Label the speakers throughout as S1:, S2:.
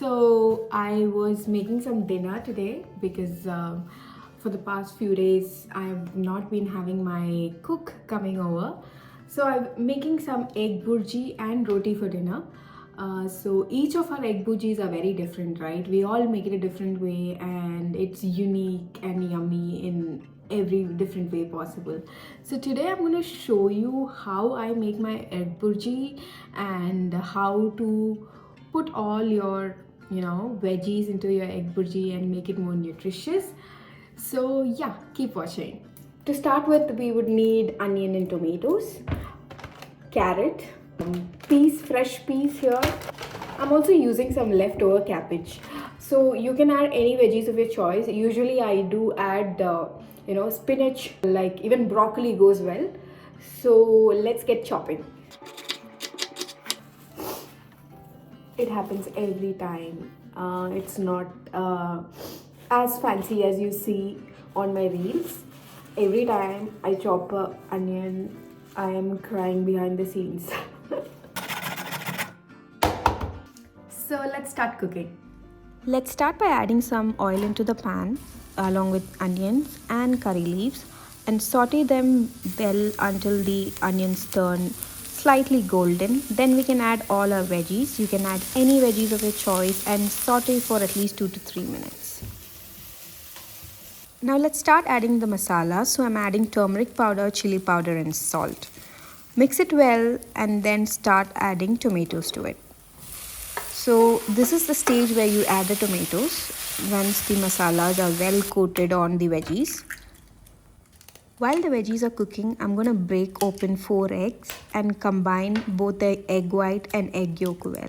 S1: So I was making some dinner today because for the past few days I've not been having my cook coming over. So I'm making some egg burji and roti for dinner. So each of our egg burjis are very different, right? We all make it a different way and it's unique and yummy in every different way possible. So today I'm going to show you how I make my egg burji and how to put all your veggies into your egg burji and make it more nutritious. So yeah, keep watching. To start with, we would need onion and tomatoes, carrot, peas, fresh peas here. I'm also using some leftover cabbage. So you can add any veggies of your choice. Usually I do add spinach, like even broccoli goes well. So let's get chopping. It happens every time. It's not as fancy as you see on my reels. Every time I chop a onion, I am crying behind the scenes. So let's start cooking. Let's start by adding some oil into the pan along with onions and curry leaves and saute them well until the onions turn slightly golden. Then we can add all our veggies. You can add any veggies of your choice and saute for at least 2 to 3 minutes. Now let's start adding the masala. So I'm adding turmeric powder, chilli powder and salt. Mix it well and then start adding tomatoes to it. So this is the stage where you add the tomatoes once the masalas are well coated on the veggies. While the veggies are cooking, I'm going to break open 4 eggs and combine both the egg white and egg yolk well.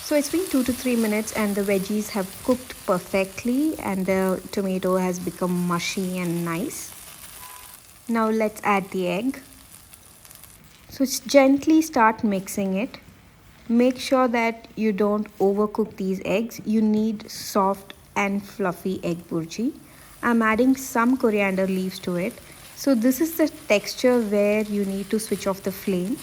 S1: So it's been 2 to 3 minutes and the veggies have cooked perfectly and the tomato has become mushy and nice. Now let's add the egg. So gently start mixing it. Make sure that you don't overcook these eggs. You need soft and fluffy egg burji. I'm adding some coriander leaves to it. So this is the texture where you need to switch off the flame,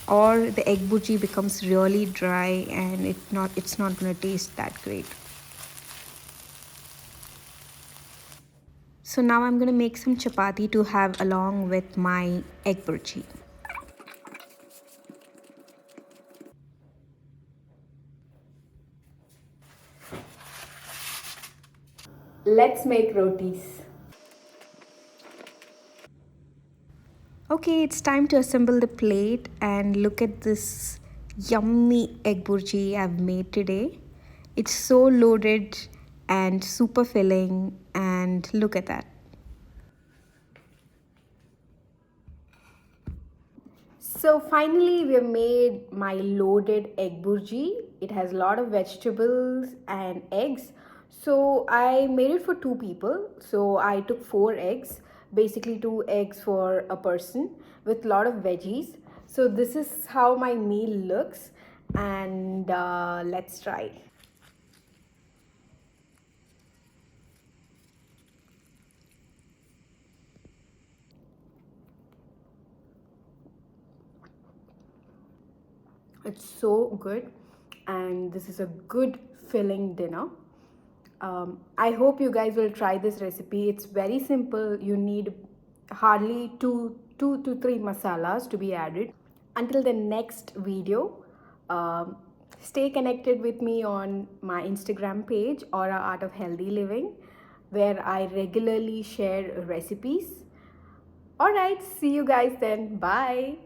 S1: or the egg burji becomes really dry and it's not going to taste that great. So now I'm going to make some chapati to have along with my egg burji. Let's make rotis. Okay, it's time to assemble the plate and look at this yummy egg burji I've made today. It's so loaded and super filling, and look at that. So finally we have made my loaded egg burji. It has a lot of vegetables and eggs. So I made it for 2 people. So I took 4 eggs, basically 2 eggs for a person with a lot of veggies. So this is how my meal looks, and let's try. It's so good and this is a good filling dinner. I hope you guys will try this recipe. It's very simple. You need hardly two to three masalas to be added. Until the next video, stay connected with me on my Instagram page, Aura Art of Healthy Living, where I regularly share recipes. Alright, see you guys then. Bye.